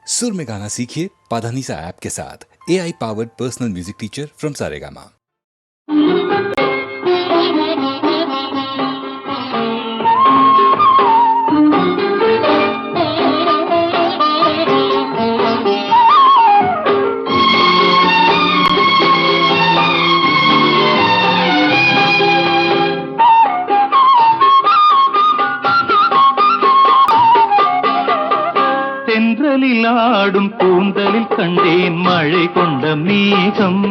सुर में गाना सीखिए पाधानीसा ऐप के साथ। AI powered personal music teacher from Saregama. ஆடும் கூந்தலில் கண்டேன் மழை கொண்ட மேகம்.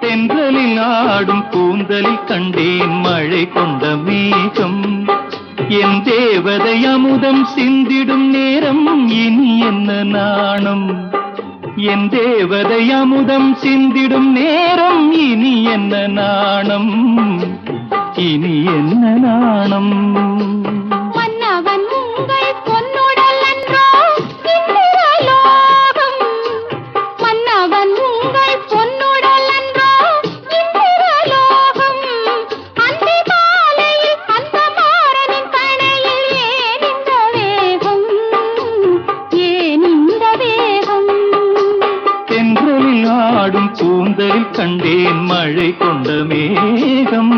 தென்றலில் ஆடும் கூந்தலில் கண்டேன் மழை கொண்ட மேகம். என் தேவதை அமுதம் சிந்திடும் நேரம் இனி என்ன நாணம். என் தேவதை அமுதம் சிந்திடும் நேரம் இனி என்ன நாணம். இனி என்ன நாணம். மன்னவன் உங்கள் பொன்னுடல் என்றோ இந்திரலோகம். மன்னவன் உங்கள் பொன்னுடல் என்றோ இந்திரலோகம். அந்தி மாலையில் அந்த மாறனின் கணையில் ஏன் இந்த வேகம். ஏன் இந்த வேகம். தென்றலில் ஆடும் கூந்தலில் கண்டேன் மழை கொண்ட மேகம்.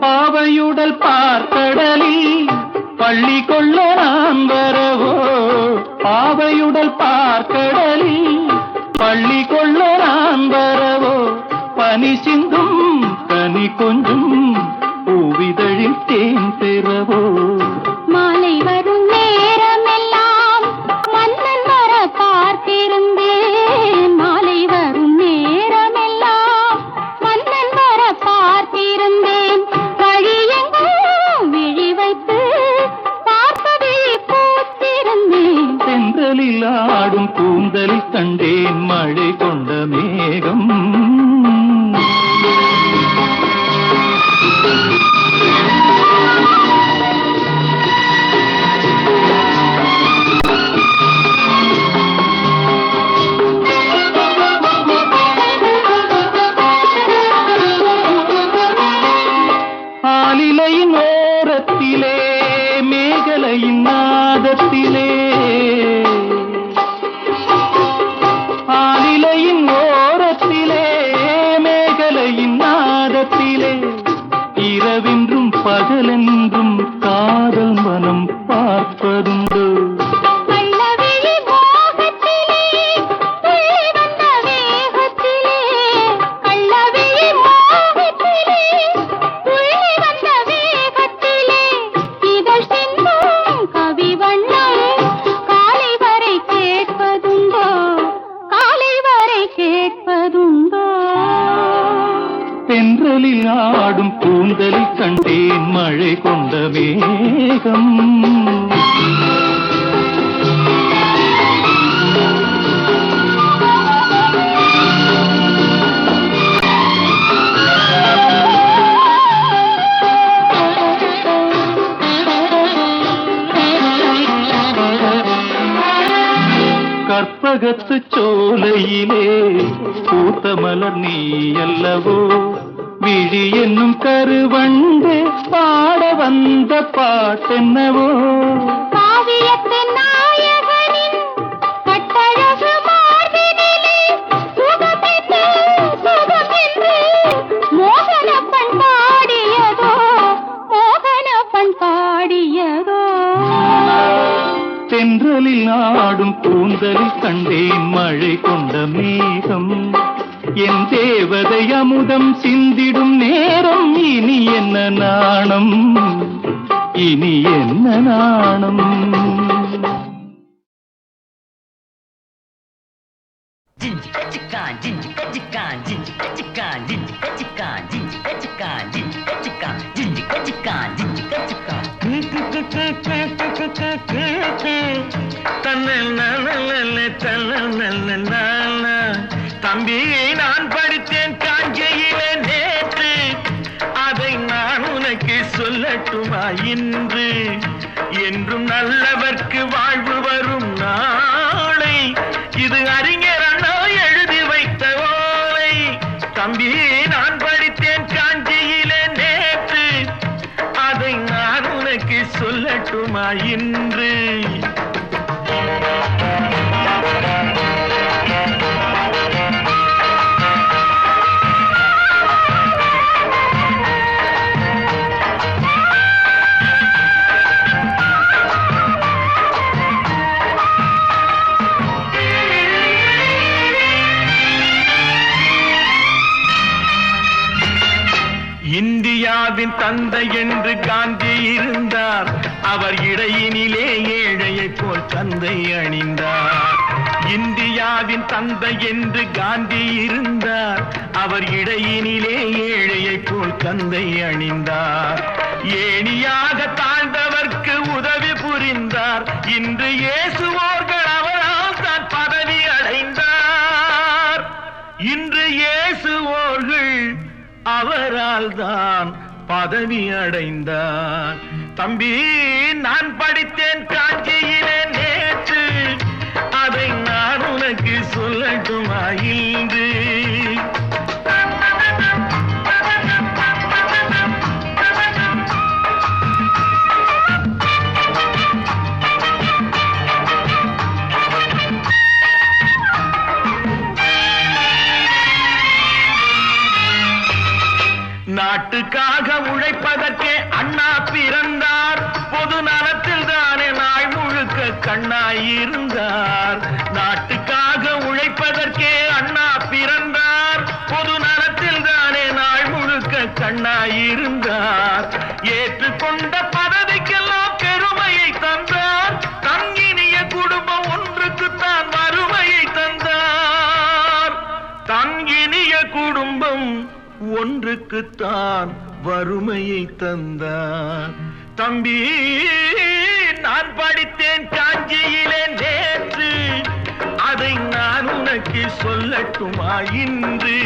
பாவையுடல் பார்க்கடலில் பள்ளி கொள்ள நான் வரவோ. பாவையுடல் பார்க்கடலில் பள்ளி கொள்ள நான் வரவோ. பனி சிந்தும் கனி கொஞ்சம் பூவிதழில் தேன் பெறவோ. மாலை வரும் நேரமெல்லாம் மன்னன் வர பார்த்திருந்தேன். மாலை வரும் நேரமெல்லாம் மன்னன் வர பார்த்திருந்தேன். வழியெங்கும் விழி வைத்து பார்ப்பதை பூத்திருந்தேன். தென்றலில் ஆடும் கூந்தலில் கண்டேன் மழை கொண்ட மேகம். ஆலிலையின் ஓரத்திலே மேகலையின் நாதத்திலே. ஆலிலையின் ஓரத்திலே மேகலையின் நாதத்திலே. இரவென்றும் பகலென்றும் காதல் மனம் பார்ப்பதுண்டு. கள்ளவிழி மோகத்திலே துள்ளி வந்த வேகத்திலே. கள்ளவிழி மோகத்திலே துள்ளி வந்த வேகத்திலே. இதழ் சிந்தும் கவி வண்ணம் காலை வரை கேட்பதுண்டோ. காலை வரை கேட்பதுண்டோ. தென்றலில் ஆடும் கூந்தலில் கண்டேன் மழை கொண்ட மேகம். கற்பகத்து சோலையிலே பூத்த மலர் நீ அல்லவோ. விழி என்னும் கருவண்டு பாட வந்த பாட்டென்னவோ. காவியத்தின் நாயகனின் கட்டழகு மார்பினிலே சுகமென்று சுகமென்று மோகனப்பண் பாடியதோ. மோகனப்பண் பாடியதோ. தென்றலில் ஆடும் கூந்தலில் கண்டேன் மழை கொண்ட மேகம். என் தேவதை அமுதம் சிந்திடும் நேரம் இனி என்ன நாணம். இனி என்ன நாணம். தம்பி நான் படித்தேன் காஞ்சையில். இன்று என்றும் நல்லவர்க்கு வாழ்வு வரும் நாளை இது அறிஞர் அண்ணா எழுதி வைத்த ஓலை. தம்பி நான் படித்தேன் காஞ்சியிலே நேற்று, அதை நான் உனக்கு சொல்லட்டுமா இன்று? இந்தியாவின் தந்தை என்று காந்தி இருந்தார், அவர் இடையினிலே ஏழையை போல் தந்தை அணிந்தார். இந்தியாவின் தந்தை என்று காந்தி இருந்தார், அவர் இடையினிலே ஏழையை போல் தந்தை அணிந்தார். ஏணியாக தாழ்ந்தவர்க்கு உதவி புரிந்தார், இன்று இயேசுவோர்கள் அவரால் தான் பதவி அடைந்தார். இன்று இயேசுவோர்கள் அவரால் தான் பதவி அடைந்தார். தம்பி நான் படித்தேன் காஞ்சியிலே நேற்று, அதை நான் உனக்கு சொல்லட்டுமா இன்று? நாட்டுக்காக உழைப்பதற்கே அண்ணா பிறந்தார், பொது நலத்தில் தானே நாள் முழுக்க கண்ணாயிருந்தார். நாட்டுக்காக உழைப்பதற்கே அண்ணா பிறந்தார், பொது நலத்தில் தானே நாள் முழுக்க கண்ணாயிருந்தார். ஏற்றுக்கொண்ட பதவிக்கெல்லாம் பெருமையை தந்தார், தங்கினிய குடும்பம் ஒன்றுக்குத்தான் வறுமையை தந்தார். தங்கினிய குடும்பம் ஒன்றுக்குத்தான் வறுமையை தந்தார். தம்பி நான் படித்தேன் காஞ்சியிலே நேற்று, அதை நான் உனக்கு சொல்லட்டுமா இன்று?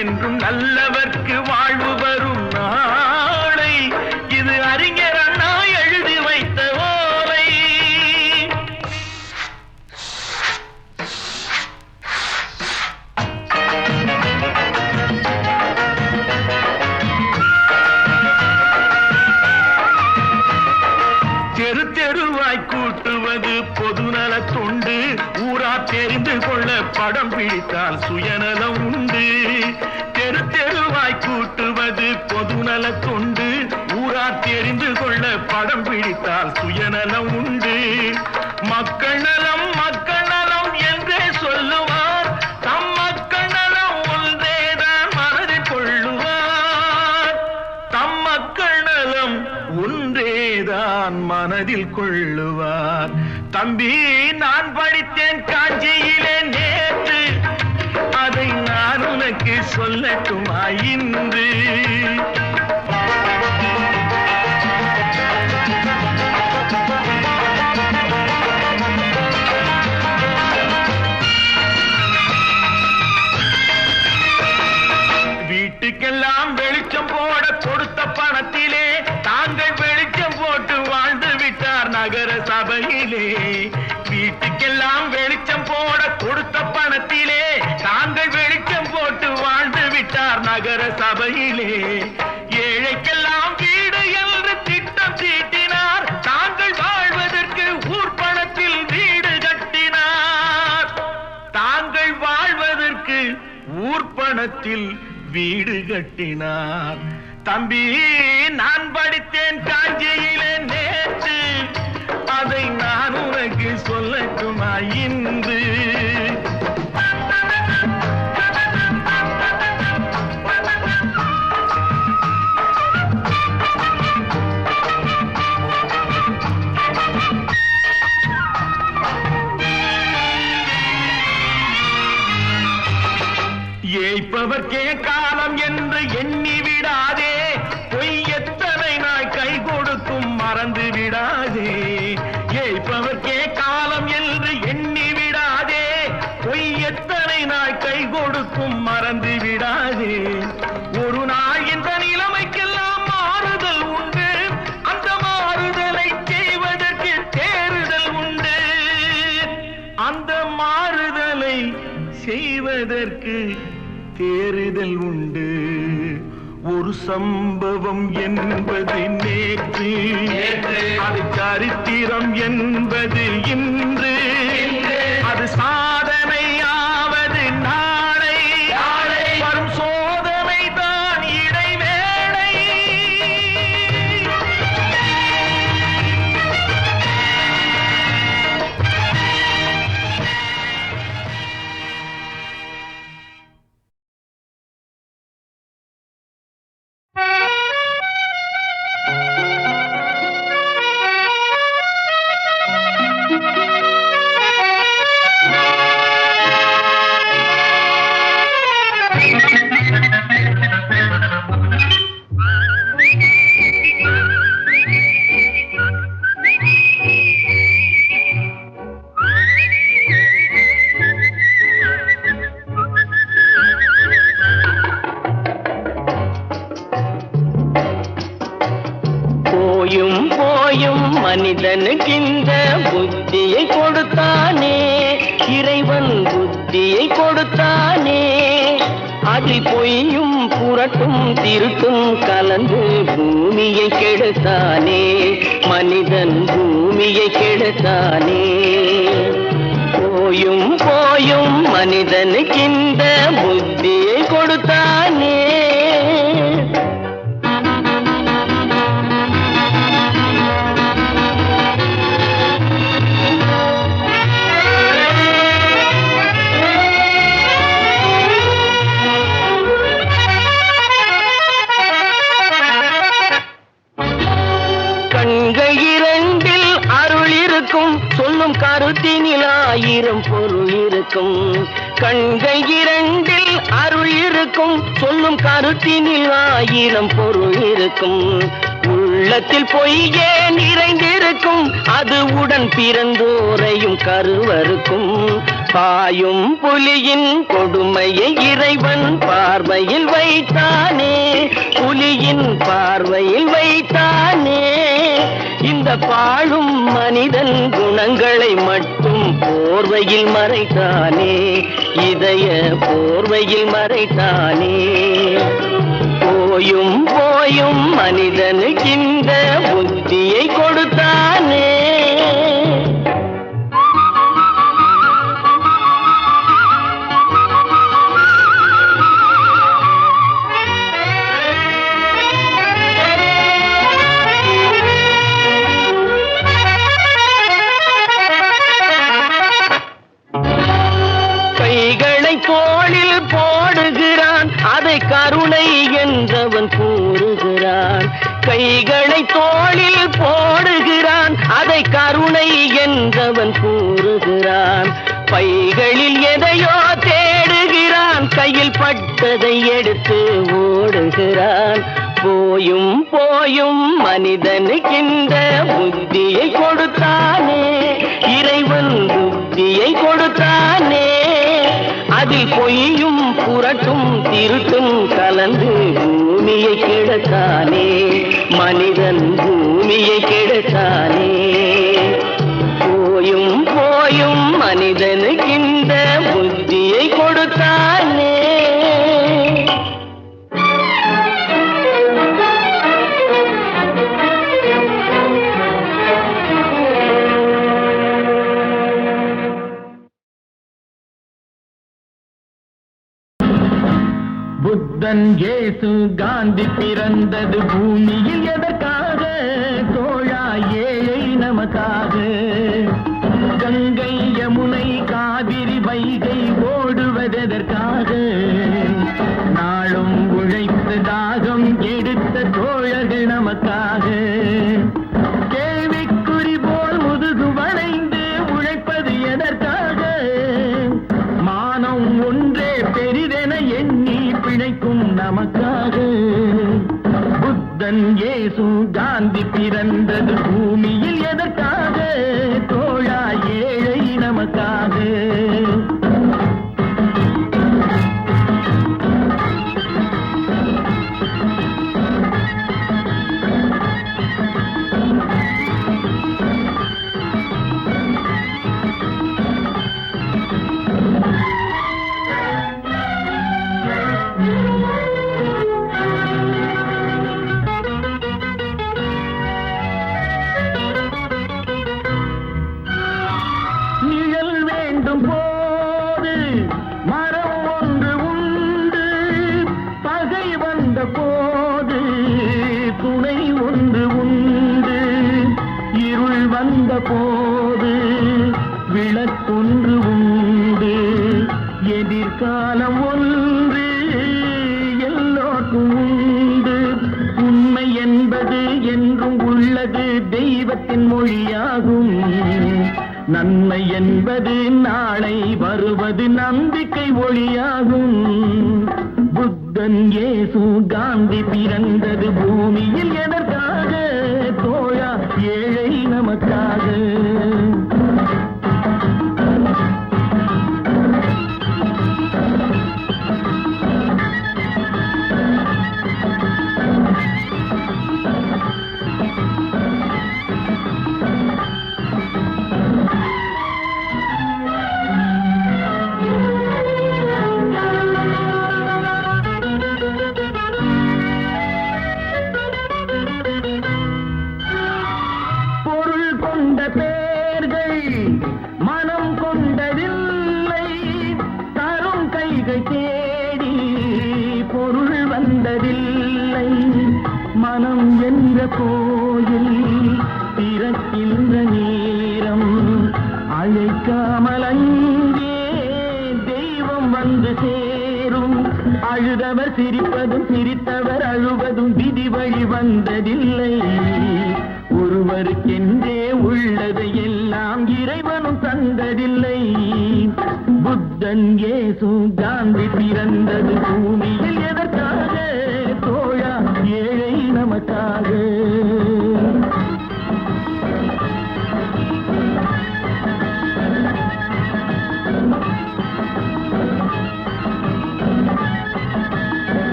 என்றும் நல்லவர்க்கு வாழ்வு வரும் நாளை இது அறிஞர் அண்ணா எழுதி வைத்த ஓலை. தெரு தெருவாய் கூட்டுவது பொதுநல தொண்டு, ஊரா தெரிந்து கொள்ள படம் பிடித்தால் சுயநலம் உண்டு. தெரு தெருவாய் கூட்டுவது பொதுநல தொண்டு, ஊரா தெரிந்து கொள்ள படம் பிடித்தால் சுயநலம் உண்டு. மக்கள் நலம் என்றே சொல்லுவார், தம் மக்கள் நலம் ஒன்றேதான் மனதில் கொள்ளுவார். தம் மக்கள் நலம் ஒன்றேதான் மனதில் கொள்ளுவார். தம்பி நான் படித்தேன் காஞ்சியிலே நேற்று, அதை நான் உனக்கு சொல்லட்டுமா இன்று? வீட்டுக்கெல்லாம் வெளிச்சம் போட கொடுத்த பணத்திலே தாங்கள் வெளிச்சம் போட்டு வாழ்ந்து விட்டார் நகர சபையிலே. வீட்டுக்கெல்லாம் வெளிச்சம் போட கொடுத்த பணத்திலே தாங்கள் வெளிச்சம் போட்டு வாழ்ந்து விட்டார் நகர சபையிலே. ஏழைக்கெல்லாம் வீடு என்று திட்டம் தீட்டினார், தாங்கள் வாழ்வதற்கு ஊர்பணத்தில் வீடு கட்டினார். தாங்கள் வாழ்வதற்கு ஊர்பணத்தில் வீடு கட்டினார். தம்பி நான் படித்தேன் காஞ்சியிலே நேற்று, அதை நான் உனக்கு சொல்லட்டுமா இன்று? ஏய்ப்பவர்க்கே காலம் என்று எண்ணி விடாதே, பொய் எத்தனை நாள் கை கொடுக்கும் மறந்து விடாதே. ஏய்ப்பவர்க்கே காலம் என்று எண்ணி விடாதே, பொய் எத்தனை நாள் கை கொடுக்கும் மறந்து விடாதே. ஒரு நாள் இந்த நிலைமைக்கெல்லாம் மாறுதல் உண்டு, என்பதற்கு தேறுதல் உண்டு. ஒரு சம்பவம் என்பது நேற்று, அது சரித்திரம் என்பது இன்று, அது சாதனையாவது நாளை, வரும் சோதனை தான் இடைவேளை. போயும் போயும் மனிதனுக்கிந்த புத்தியை கொடுத்தானே, இறைவன் புத்தியை கொடுத்தானே. அதில் பொய்யும் புரட்டும் திருட்டும் கலந்து பூமியை கெடுத்தானே, மனிதன் பூமியை கெடுத்தானே. போயும் போயும் மனிதனுக்கிந்த புத்தியை கொடுத்தானே. கண்கள் இரண்டில் அருள் இருக்கும், சொல்லும் கருத்தினில் ஆயிரம் பொருள் இருக்கும். கண்கள் இரண்டில் அருள் இருக்கும், சொல்லும் கருத்தினில் ஆயிரம் பொருள் இருக்கும். உள்ளத்தில் பொய்யே நிறைந்திருக்கும், அது உடன் பிறந்தோரையும் கருவருக்கும். பாயும் புலியின் கொடுமையை இறைவன் பார்வையில் வைத்தானே, புலியின் பார்வையில் வைத்தானே. இந்த பாழும் மனிதன் குணங்களை மட்டும் போர்வையில் மறைத்தானே, இதய போர்வையில் மறைத்தானே. போயும் போயும் மனிதனுக்கிந்த புத்தியை கொடுத்தானே. கைகளை தோளில் போடுகிறான், அதை கருணை என்றவன் கூறுகிறான். கைகளை தோளில் போடுகிறான், அதை கருணை என்றவன் கூறுகிறான். பைகளில் எதையோ தேடுகிறான், கையில் பட்டதை எடுத்து ஓடுகிறான். போயும் போயும் மனிதனுக்கின்ற புத்தியை கொடுத்தானே, இறைவன் புத்தியை கொடுத்தானே. அதில் பொய்யும் புரட்டும் திருட்டும் கலந்து பூமியை கெடுத்தானே, மனிதன் பூமியை கெடுத்தானே. போயும் போயும் மனிதனுக்கின்ற புத்தியை கொடுத்தானே. புத்தன் இயேசு காந்தி பிறந்தது பூமியில் எதற்காக? தோழா ஏழை நமக்காக. கங்கை யமுனை காவிரி வைகை ஓடுவதற்காக. நாளும் உழைத்து தாகம் எடுத்த தோழர்கள் நமக்காக. கேள்விக்குறி போல் முதுகு வளைந்து உழைப்பது எதற்காக? மானம் ஒன்றே பெரிதென எண்ணி பிழைக்கும் நமக்காக. புத்தன் இயேசு காந்தி பிறந்தது பூமியில் எதற்காக? தோழா ஏழை நமக்காக. விளக்கொன்று உண்டு, எதிர்காலம் ஒன்று எல்லோருக்கும் உண்டு. உண்மை என்பது என்றும் உள்ளது, தெய்வத்தின் மொழியாகும். நன்மை என்பது நாளை வருவது, நம்பிக்கை ஒளியாகும். புத்தன், இயேசு, காந்தி பிறந்தது பூமியில் எதற்காக? தோழா, ஏழை நமக்காக. மனம் என்ற கோயில் திறக்கின்ற நேரம், அழைக்காமல் அங்கே தெய்வம் வந்து சேரும். அழுதவர் சிரிப்பதும் சிரித்தவர் அழுவதும் விதி வழி வந்ததில்லை. ஒருவருக்கென்றே உள்ளதை எல்லாம் இறைவனும் தந்ததில்லை. புத்தன், இயேசு, காந்தி பிறந்தது பூமியில் எதற்காக? தோழா, ஏழை நமக்காக.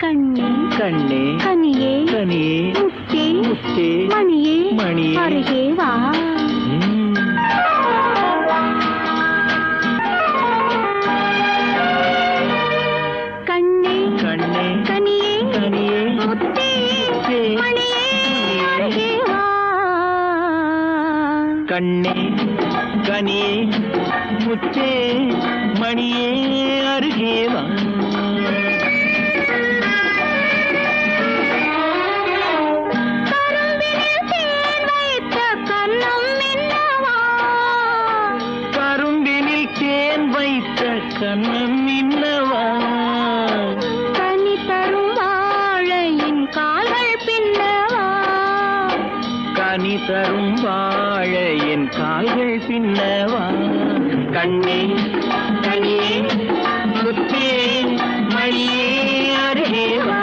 கண்ணே கனியே கனியே முத்தே முத்தே மணியே மணியே அருகே வா. கண்ணே கண்ணே கனியே கனியே முத்தே மணியே அருகே வா. கண்ணே கனியே முத்தே மணியே அருகே வா. கண்ணம் இன்னவா, கனி தரும் வாழையின் கால்கள் பின்னவா. கனி தரும் வாழையின் கால்கள் பின்னவா. கண்ணே கனியே முத்தே மணியே அருகே வா.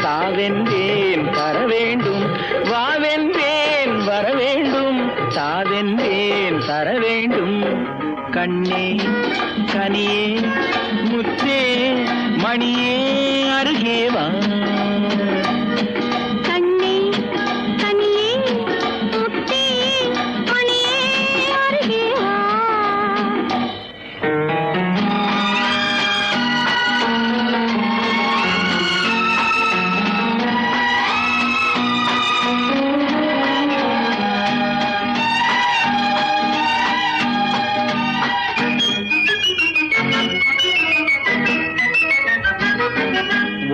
தாவென்றேன் தர வேண்டும், வாவென்றேன் வர வேண்டும், தாவென்றேன் தர வேண்டும். கண்ணே கனியே முத்தே மணியே அருகே வா. கண்ணே கனியே முத்தே மணியே அருகே வா.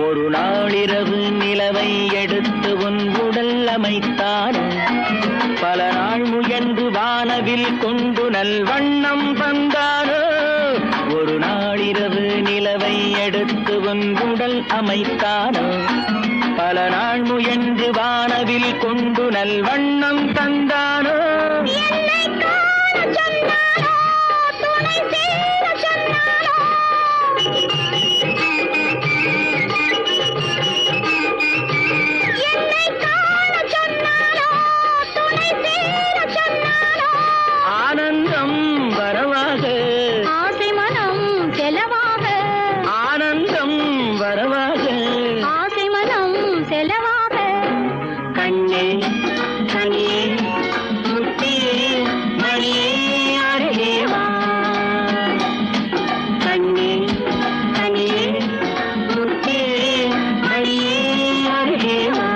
ஒரு நாளிரவு நிலவை எடுத்து உன் உடல் அமைத்தானோ, பல நாள் முயன்று வானவில் கொண்டு நல்வண்ணம் தந்தானோ. ஒரு நாளிரவு நிலவை எடுத்து உன் உடல் அமைத்தானோ, பல நாள் முயன்று வானவில் கொண்டு நல்வண்ணம் தந்தானோ என்னை காண சொன்னானோ துணை சேர சொன்னானோ என்னை காண சொன்னானோ துணை சேர சொன்னானோ ஆனந்தம் வரவாக ஆசை மனம் செலவாக ஆனந்தம் வரவாக ஆசை மனம் செலவாக கண்ணே கனியே முத்தியே மணியே அருகே வா கண்ணே கனியே முத்தியே மணியே அருகே வா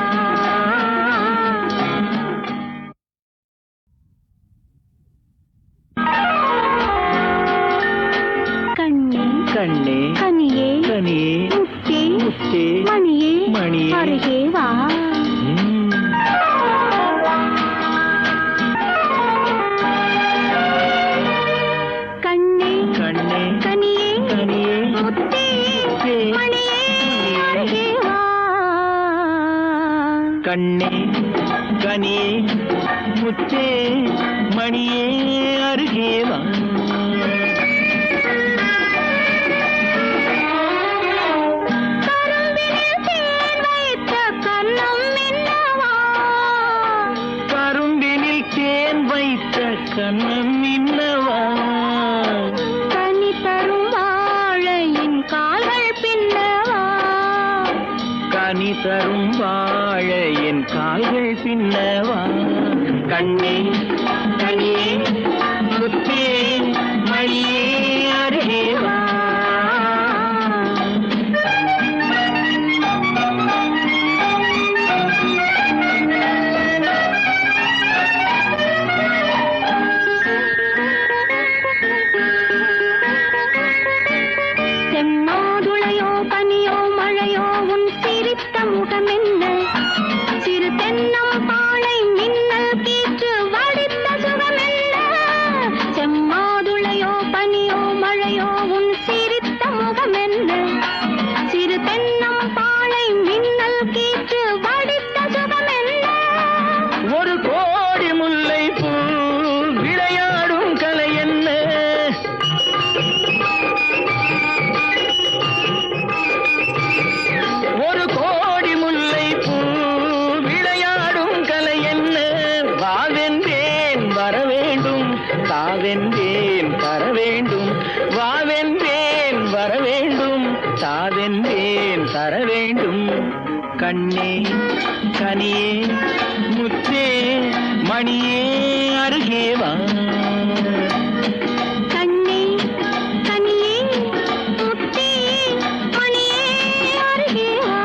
கண்ணே கண்ணே கனியே கனியே முத்தே முத்தே மணியே மணியே அருகே வா கண்ணே கண்ணே கனியே கனியே முத்தே முத்தே மணியே அருகே வா கண்ணே கனியே முத்தே மணியே அருகே வா கரும்பினில் தேன் வைத்த கன்னம் மின்னவா கரும்பினில் தேன் வைத்த கண்ணம் மின்னவா கனி தரும் வாழையின் கால்கள் பின்னவா கனி தரும் வாழ என் கால்கள் பின்னவா கண்ணே கனியே முத்தே மணியே அருகே வா செம்மாதுளையோ பனியோ மழையோ உன் சிரித்த முகமென்ன சிறு தென்னம் பாளை மின்னல் கீற்று வடித்த சுகமென்ன செம்மாதுளையோ பனியோ மழையோ உன் சிரித்த முகமென்ன சிறு தென்னம் பாளை மின்னல் கீற்று வடித்த சுகமென்ன ஒரு கோடி முல்லை பூ விளையாடும் கலை என்ன ஒரு கோடி முல்லை பூ விளையாடும் கலை என்ன வாவென்றேன் வர வேண்டும் தாவென்றேன் தர வேண்டும் வாவென்றேன் வர வேண்டும் தாவென்றேன் தர வேண்டும் கண்ணே கனியே முத்தே மணியே அருகே வா கண்ணே கனியே முத்தே மணியே அருகே வா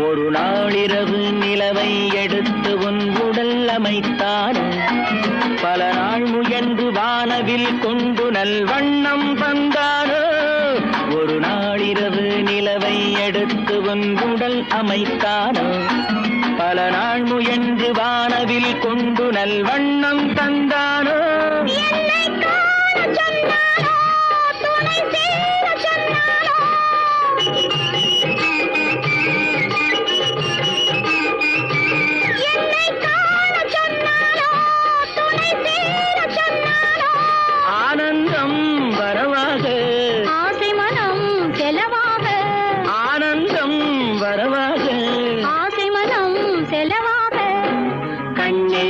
ஒரு நாளிரவு நிலவை எடுத்து உன் உடல் அமைத்தானோ பல நாள் முயன்று வானவில் கொண்டு நல்வண்ணம் தந்தானோ ஒரு நாளிரவு நிலவை எடுத்து உன் உடல் அமைத்தானோ பல நாள் முயன்று வானவில் கொண்டு நல்வண்ணம் தந்தானோ என்னை காண சொன்னானோ துணை சேர சொன்னானோ என்னை காண சொன்னானோ துணை சேர சொன்னானோ ஆனந்தம் வரவாக ஆசை மனம் செலவாக ஆனந்தம் வரவாக ஆசை மனம் செலவாக கண்ணே